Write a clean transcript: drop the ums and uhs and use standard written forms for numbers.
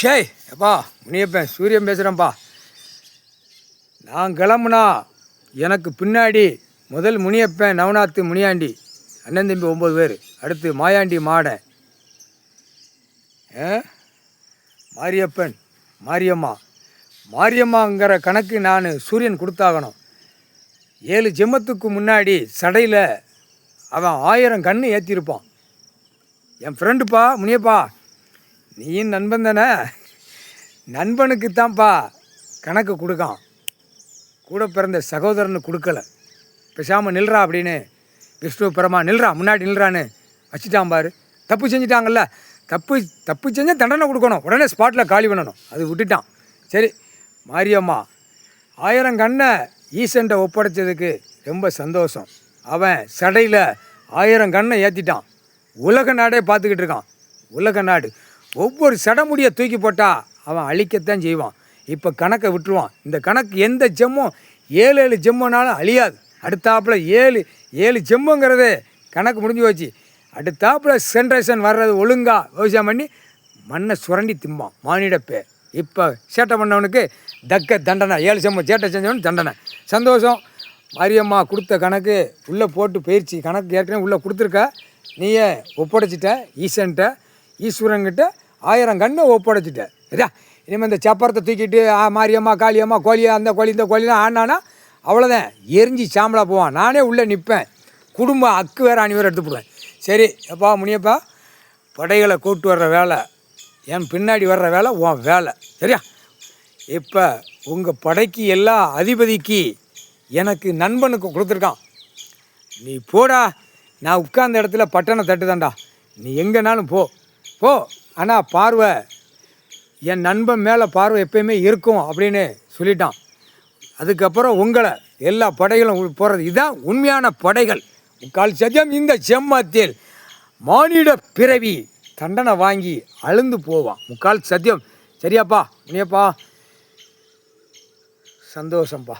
ஷேய் எப்பா முனியப்பன் சூரியன் பேசுகிறேன்ப்பா. நான் கிளம்புனா எனக்கு பின்னாடி முதல் முனியப்பன் நவநாத்து முனியாண்டி அண்ணன் தம்பி 9 பேர், அடுத்து மாயாண்டி மாடன், மாரியப்பன் மாரியம்மா. மாரியம்மாங்கிற கணக்கு நான் சூரியன் கொடுத்தாகணும். 7 ஜென்மத்துக்கு முன்னாடி சடையில் அவன் 1000 கன்று ஏற்றிருப்பான். என் ஃப்ரெண்டுப்பா முனியப்பா, நீயும் நண்பன் தானே? நண்பனுக்கு தான்ப்பா கணக்கு கொடுக்கான், கூட பிறந்த சகோதரனுக்கு கொடுக்கல. பேசாமல் நில்றா அப்படின்னு விஷ்ணு பிரமா நில்றா முன்னாடி நில்றான்னு வச்சுட்டான் பாரு. தப்பு செஞ்சிட்டாங்கல்ல, தப்பு செஞ்சால் தண்டனை கொடுக்கணும், உடனே ஸ்பாட்டில் காலி பண்ணணும். அது விட்டுட்டான். சரி, மாரியம்மா 1000 கண்ணை ஈசன்ட்ட ஒப்படைச்சதுக்கு ரொம்ப சந்தோஷம். அவன் சடையில் 1000 கண்ணை ஏற்றிட்டான். உலக நாடே பார்த்துக்கிட்டு இருக்கான். உலக நாடு ஒவ்வொரு சடமுடியை தூக்கி போட்டால் அவன் அழிக்கத்தான் செய்வான். இப்போ கணக்கை விட்டுருவான். இந்த கணக்கு எந்த ஜெம்மும் 7 ஜெம்முனாலும் அழியாது. அடுத்தாப்பில் 7 ஜெம்முங்கிறது கணக்கு முடிஞ்சு போச்சு. அடுத்தாப்பில் சென்ட்ரேஷன் வர்றது ஒழுங்காக விவசாயம் பண்ணி மண்ணை சுரண்டி திம்பான் மானிட பேர். இப்போ சேட்டை பண்ணவனுக்கு தக்க தண்டனை, 7 ஜெம்மு சேட்டை செஞ்சவனுக்கு தண்டனை. சந்தோஷம். மாரியம்மா கொடுத்த கணக்கு உள்ளே போட்டு பயிற்சி கணக்கு ஏற்கனவே உள்ளே கொடுத்துருக்க. நீயே ஒப்படைச்சிட்ட ஈசன்ட்ட, ஈஸ்வரன்கிட்ட 1000 கண்ணை ஒப்படைச்சிட்ட. சரியா? இனிமேல் இந்த சப்பரத்தை தூக்கிட்டு மாரியம்மா காளியம்மா கோழியா அந்த கோழி இந்த கோழிலாம் ஆனானா அவ்வளோதான், எரிஞ்சு சாம்பலாக போவான். நானே உள்ளே நிற்பேன். குடும்பம் அக்கு வேறு அணி வேறு எடுத்து போடுவேன். சரி எப்பா முனியப்பா, படைகளை கூட்டு வர்ற வேலை, என் பின்னாடி வர்ற வேலை உன் வேலை. சரியா? இப்போ உங்கள் படைக்கு எல்லா அதிபதிக்கு எனக்கு நண்பனுக்கு கொடுத்துருக்கான். நீ போடா, நான் உட்கார்ந்த இடத்துல பட்டணம் தட்டுதான்டா, நீ எங்கேனாலும் போ. ஆனால் பார்வை என் நண்பன் மேலே பார்வை எப்பயுமே இருக்கும் அப்படின்னு சொல்லிட்டான். அதுக்கப்புறம் உங்களை எல்லா படைகளும் போகிறது. இதுதான் உண்மையான படைகள். 3/4 சத்தியம் இந்த செம்மத்தில் மானிட பிறவி தண்டனை வாங்கி அழுந்து போவான். 3/4 சத்தியம். சரியாப்பா முனியப்பா? சந்தோஷம்ப்பா.